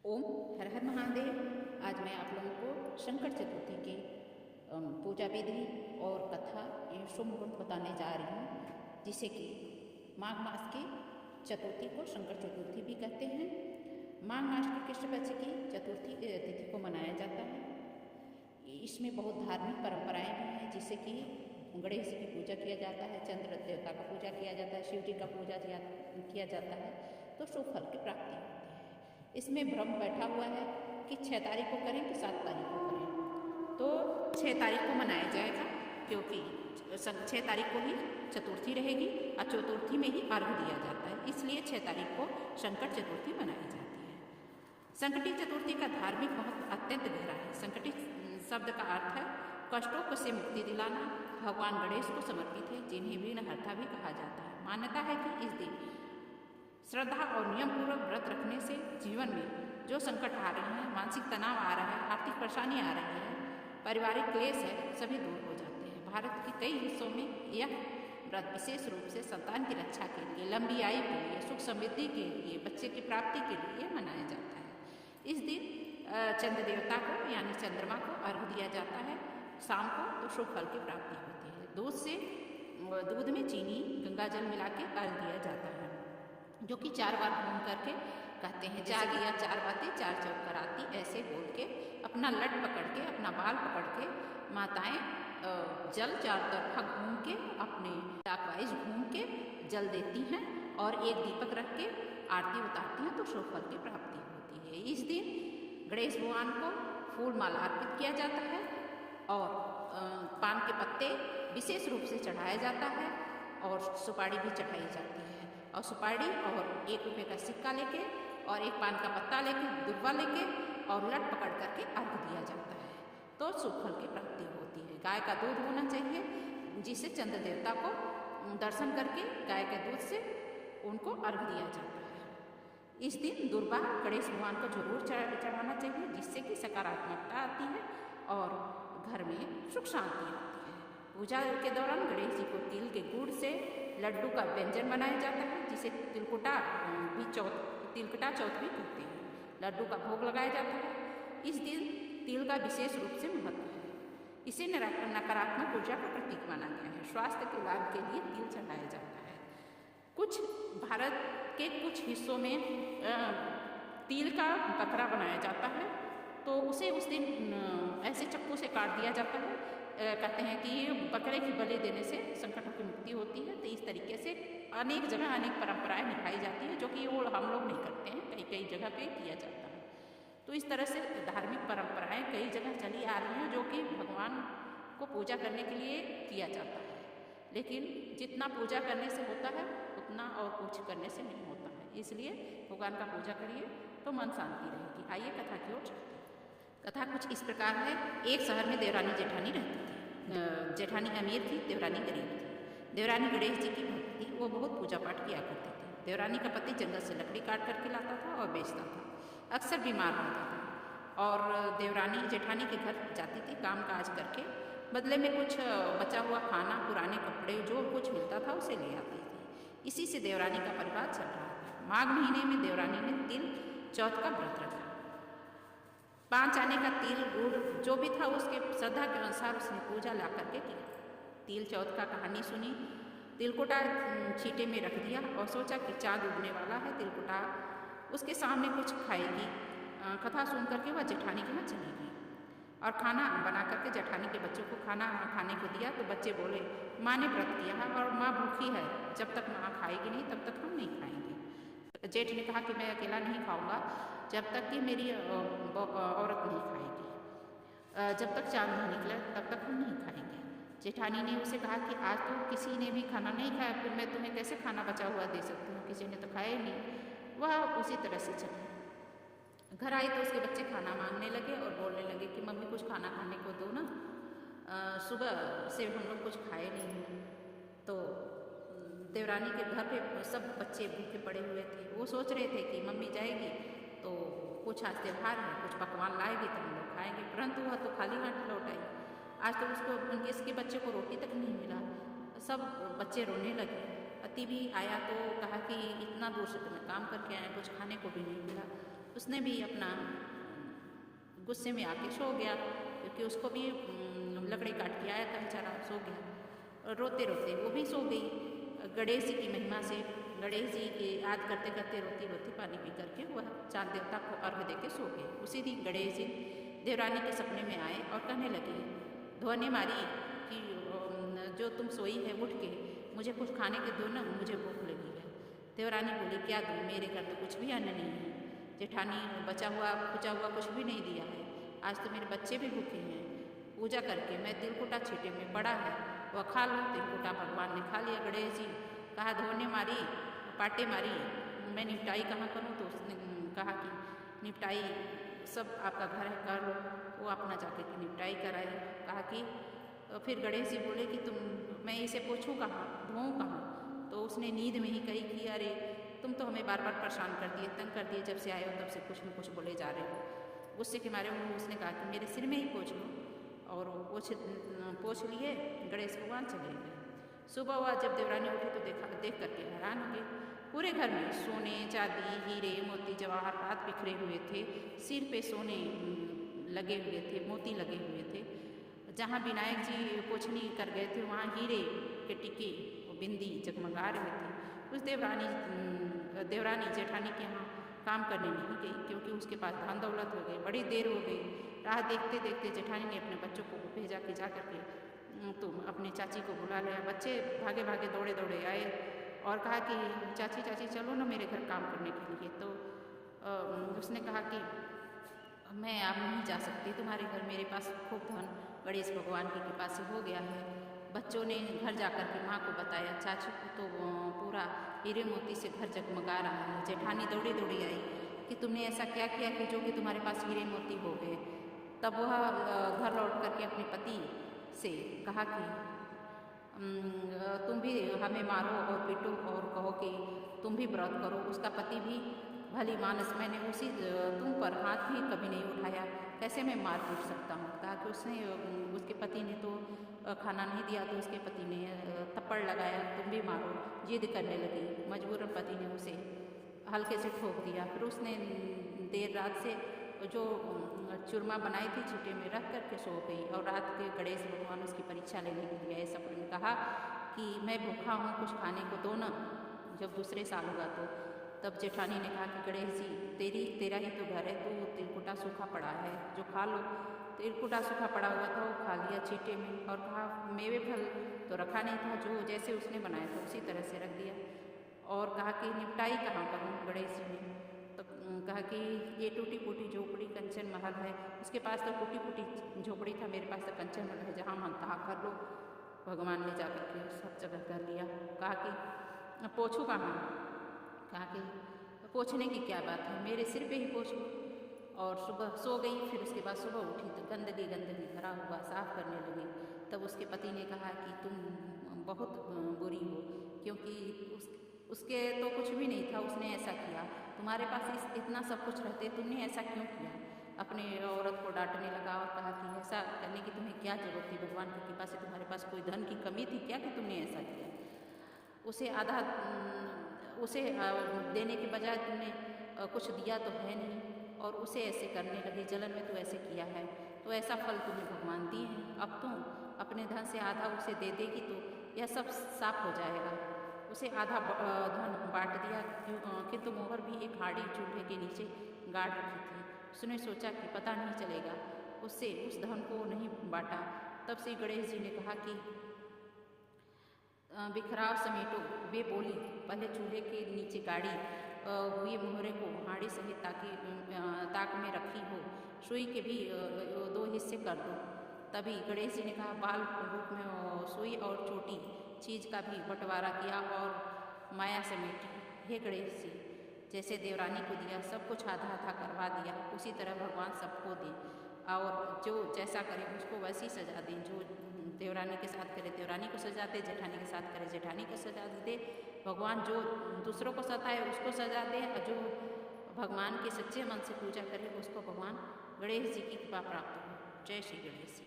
ओम हर हर महादेव। आज मैं आप लोगों को संकट चतुर्थी के पूजा विधि और कथा एवं शुभ मुहूर्त बताने जा रही हूँ, जिसे कि माघ मास की चतुर्थी को संकट चतुर्थी भी कहते हैं। माघ मास की कृष्ण पक्ष की चतुर्थी तिथि को मनाया जाता है। इसमें बहुत धार्मिक परंपराएं भी हैं, जिससे कि गणेश जी की पूजा किया जाता है, चंद्र देवता का पूजा किया जाता है, शिव जी का पूजा किया जाता है, तो शुभ फल की प्राप्ति होती है। इसमें भ्रम बैठा हुआ है कि 6 तारीख को करें कि 7 तारीख को करें, तो 6 तारीख को मनाया जाएगा, क्योंकि 6 तारीख को ही चतुर्थी रहेगी और चतुर्थी में ही अर्घ दिया जाता है, इसलिए 6 तारीख को संकट चतुर्थी मनाई जाती है। संकटी चतुर्थी का धार्मिक महत्व अत्यंत गहरा है। संकटी शब्द का अर्थ है कष्टों से मुक्ति दिलाना। भगवान गणेश को समर्पित है, जिन्हें विघ्नहर्ता भी कहा जाता है। मान्यता है कि इस दिन श्रद्धा और नियम पूर्वक व्रत रखने से जीवन में जो संकट आ रहे हैं, मानसिक तनाव आ रहा है, आर्थिक परेशानी आ रही है, पारिवारिक क्लेश है, सभी दूर हो जाते हैं। भारत के कई हिस्सों में यह व्रत विशेष रूप से संतान की रक्षा के लिए, लंबी आयु के लिए, सुख समृद्धि के लिए, बच्चे की प्राप्ति के लिए मनाया जाता है। इस दिन चंद्र देवता को यानी चंद्रमा को अर्घ दिया जाता है। शाम को तो शुभ फल की प्राप्ति होती है। दूध में चीनी गंगा जल मिला के अर्घ दिया जाता है, जो कि 4 बार घूम करके कहते हैं, 4 दिया 4 बातें 4 चौक कराती, ऐसे बोल के अपना लट पकड़ के, अपना बाल पकड़ के माताएं जल 4 तरफा घूम के, अपने क्लॉकवाइज घूम के जल देती हैं और एक दीपक रख के आरती उतारती हैं, तो शुभ फल की प्राप्ति होती है। इस दिन गणेश भगवान को फूल माला अर्पित किया जाता है और पान के पत्ते विशेष रूप से चढ़ाया जाता है और सुपारी भी चढ़ाई जाती है। और सुपारी और 1 रुपये का सिक्का लेके और एक पान का पत्ता लेके, दुर्वा लेके और लट पकड़ करके अर्घ दिया जाता है, तो शुभ फल की प्राप्ति होती है। गाय का दूध होना चाहिए, जिसे चंद्र देवता को दर्शन करके गाय के दूध से उनको अर्घ दिया जाता है। इस दिन दुर्वा गणेश भगवान को जरूर चढ़ाना चाहिए, जिससे कि सकारात्मकता आती है और घर में सुख शांति आती है। पूजा के दौरान गणेश जी को तिल के गुड़ से लड्डू का व्यंजन बनाया जाता है, जिसे तिलकुटा चौथ भी कहते हैं। लड्डू का भोग लगाया जाता है। इस दिन तिल का विशेष रूप से महत्व है। इसे नकारात्मक ऊर्जा का प्रतीक माना गया है। स्वास्थ्य के लाभ के लिए तिल चढ़ाया जाता है। भारत के कुछ हिस्सों में तिल का पतरा बनाया जाता है, तो उसे उस दिन ऐसे चक्कू से काट दिया जाता है। कहते हैं कि बकरे की बलि देने से संकटों की मुक्ति होती है। तो इस तरीके से अनेक जगह अनेक परंपराएं निभाई जाती है, जो कि वो हम लोग नहीं करते हैं, कई कई जगह पे किया जाता है। तो इस तरह से धार्मिक परंपराएं कई जगह चली आ रही हैं, जो कि भगवान को पूजा करने के लिए किया जाता है। लेकिन जितना पूजा करने से होता है उतना और कुछ करने से नहीं होता है, इसलिए भगवान का पूजा करिए तो मन शांति रहेगी। आइए कथा की ओर चलते हैं। कथा कुछ इस प्रकार है। एक शहर में देवरानी जेठानी रहती थी। जेठानी अमीर थी, देवरानी गरीब थी। देवरानी गणेश जी की भक्त थी, वो बहुत पूजा पाठ किया करती थी। देवरानी का पति जंगल से लकड़ी काट करके लाता था और बेचता था। अक्सर बीमार होता था और देवरानी जेठानी के घर जाती थी काम काज करके, बदले में कुछ बचा हुआ खाना, पुराने कपड़े, जो कुछ मिलता था उसे ले आती थी। इसी से देवरानी का परिवार चल रहा था। माघ महीने में देवरानी ने तिल चौथ का व्रत रखा। 5 आने का तिल गुड़ जो भी था उसके श्रद्धा के अनुसार उसने पूजा ला करके की। तिल चौथ का कहानी सुनी, तिलकुटा छींटे में रख दिया और सोचा कि चाँद उगने वाला है, तिलकुटा उसके सामने कुछ खाएगी। कथा सुन करके वह जेठानी के यहाँ चली गई और खाना बना करके जेठानी के बच्चों को खाना खाने को दिया। तो बच्चे बोले, माँ ने व्रत किया है और माँ भूखी है, जब तक माँ खाएगी नहीं तब तक हम नहीं खाएंगे। जेठ ने कहा कि मैं अकेला नहीं खाऊंगा जब तक कि मेरी औरत नहीं खाएगी, जब तक चाँद नहीं निकले तब तक हम नहीं खाएंगे। जेठानी ने उसे कहा कि आज तो किसी ने भी खाना नहीं खाया, फिर मैं तुम्हें कैसे खाना बचा हुआ दे सकती हूँ, किसी ने तो खाया ही नहीं। वह उसी तरह से चली। घर आई तो उसके बच्चे खाना मांगने लगे और बोलने लगे कि मम्मी कुछ खाना खाने को दो ना, सुबह से हम लोग कुछ खाए नहीं। तो देवरानी के घर पे सब बच्चे भूखे पड़े हुए थे। वो सोच रहे थे कि मम्मी जाएगी तो कुछ आज त्योहार है, कुछ पकवान लाएगी तो हम लोग खाएंगे, परंतु वह तो खाली हाथ लौट आई। आज तो उसको इसके बच्चे को रोटी तक नहीं मिला। सब बच्चे रोने लगे। पति भी आया तो कहा कि इतना दूर से तो मैं काम करके आया, कुछ खाने को भी नहीं मिला। उसने भी अपना गुस्से में आके सो गया, क्योंकि उसको भी लकड़ी काट के आया था बेचारा, सो गया। और रोते रोते वो भी सो गई। गणेश जी की महिमा से गणेश जी की याद करते करते रोती रोती पानी पी करके वह चांद देवता को अर्घ दे के सो गए। उसी दिन गणेश जी देवरानी के सपने में आए और कहने लगे, ध्वनि मारी कि जो तुम सोई है उठ के मुझे कुछ खाने के दो ना, मुझे भूख लगी है। देवरानी बोली, क्या दूँ, मेरे घर तो कुछ भी अन्न नहीं है। जेठानी, बचा हुआ कुचा हुआ कुछ भी नहीं दिया है, आज तो मेरे बच्चे भी भूखे हैं। पूजा करके मैं तिलकुटा छींटे में पड़ा है, वह खा लो। तिलकुटा भगवान ने खा लिया। गणेश जी कहा, ध्वनि मारी, पाटे मारी, मैं निपटाई कहाँ करूँ? तो उसने कहा कि निपटाई सब आपका घर है, कर लो। वो अपना जाके की निपटाई कराई। कहा कि फिर गणेश जी बोले कि मैं इसे पोछूँ कहाँ, धोऊँ कहाँ? तो उसने नींद में ही कही कि अरे तुम तो हमें बार बार परेशान कर दिए, तंग कर दिए, जब से आए हो तब से कुछ न कुछ बोले जा रहे हो। गुस्से के मारे उसने कहा कि मेरे सिर में ही पोछ लो। और वो पोछ लिए। गणेश भगवान चले गए। सुबह हुआ, जब देवरानी उठी तो देख करके हैरान हो गई। पूरे घर में सोने, चांदी, हीरे, मोती, जवाहरात बिखरे हुए थे। सिर पे सोने लगे हुए थे, मोती लगे हुए थे। जहाँ विनायक जी पोछनी कर गए थे वहाँ हीरे के टिके और बिंदी जगमगा रहे थे। उस देवरानी जेठानी के यहाँ काम करने नहीं गई, क्योंकि उसके पास धन दौलत हो गई। बड़ी देर हो गई। राह देखते देखते जेठानी ने अपने बच्चों को भेजा कि जा करके तुम अपने चाची को बुला लिया। बच्चे भागे भागे दौड़े दौड़े आए और कहा कि चाची चाची चलो ना मेरे घर काम करने के लिए। तो उसने कहा कि मैं अब नहीं जा सकती तुम्हारे घर, मेरे पास खूब धन गणेश भगवान की कृपा से हो गया है। बच्चों ने घर जाकर के माँ को बताया। चाची को तो पूरा हीरे मोती से घर जगमगा रहा है। जेठानी दौड़ी दौड़ी आई कि तुमने ऐसा क्या किया कि जो कि तुम्हारे पास हीरे मोती हो गए। तब वह घर लौट करके अपने पति से कहा कि तुम भी हमें मारो और पीटो और कहो कि तुम भी व्रत करो। उसका पति भी भली मानस, मैंने तुम पर हाथ भी कभी नहीं उठाया, कैसे मैं मार पीट सकता हूँ? कहा कि उसके पति ने तो खाना नहीं दिया, तो उसके पति ने थप्पड़ लगाया, तुम भी मारो। जिद करने लगी। मजबूरन पति ने उसे हल्के से ठोक दिया। फिर उसने देर रात से जो चूरमा बनाई थी छींटे में रख करके सो गई। और रात के गणेश भगवान उसकी परीक्षा लेने के लिए आए। सपने में कहा कि मैं भूखा हूँ, कुछ खाने को दो ना, जब दूसरे साल होगा तो। तब जेठानी ने कहा कि गणेश जी तेरा ही तो घर है, तो तिलकुटा सूखा पड़ा है, जो खा लो। तिलकुटा सूखा पड़ा हुआ था, वो खा लिया छींटे में। और कहा मेवे फल तो रखा नहीं था, जो जैसे उसने बनाया था उसी तरह से रख दिया। और कहा कि निपटाई कहाँ करूँ? गणेश जी ने तो कहा कि ये टूटी फूटी झोपड़ी कंचन महल है। उसके पास तो टूटी फूटी झोपड़ी था, मेरे पास तो कंचन महल है, जहाँ मन तहाँ कर लो। भगवान ने जाकर के सब जगह कर लिया। कहा कि पोछूँ कहाँ? कहा कि पोछने की क्या बात है, मेरे सिर पे ही पोछो। और सुबह सो गई। फिर उसके बाद सुबह उठी तो गंदगी गंदगी भरा हुआ साफ करने लगी। तब उसके पति ने कहा कि तुम बहुत बुरी हो, क्योंकि उसके तो कुछ भी नहीं था, उसने ऐसा किया। तुम्हारे पास इतना सब कुछ रहते, तुमने ऐसा क्यों किया? अपने औरत को डांटने लगा और कहा कि ऐसा करने की तुम्हें क्या जरूरत थी? भगवान की कृपा से तुम्हारे पास कोई धन की कमी थी क्या कि तुमने ऐसा किया? उसे देने के बजाय तुमने कुछ दिया तो है नहीं, और उसे ऐसे करने लगी। जलन में तो ऐसे किया है, तो ऐसा फल तुम्हें भगवान दिए हैं। अब तुम अपने धन से आधा उसे दे देगी तो यह सब साफ हो जाएगा। उसे आधा धन बांट दिया, किंतु मोहर भी एक हाड़ी चूल्हे के नीचे गाड़ रखी थी। उसने सोचा कि पता नहीं चलेगा, उससे उस धन को नहीं बांटा। तब से गणेश जी ने कहा कि बिखराव समेटो। वे बोली, पहले चूल्हे के नीचे गाड़ी हुई मोहरे को हाड़ी सहित ताक में रखी हो, सुई के भी 2 हिस्से कर दो। तभी गणेश जी ने कहा, बाल रूप में सुई और छोटी चीज का भी बंटवारा किया और माया समेटी। हे गणेश जी, जैसे देवरानी को दिया सब कुछ आधा आधा करवा दिया, उसी तरह भगवान सबको दें, और जो जैसा करे उसको वैसी सजा दें। जो देवरानी के साथ करे देवरानी को सजा दे, जेठानी के साथ करे जेठानी को सजा दे। भगवान जो दूसरों को सताए उसको सजा दे, और जो भगवान के सच्चे मन से पूजा करे उसको भगवान गणेश जी की कृपा प्राप्त हो। जय श्री गणेश जी।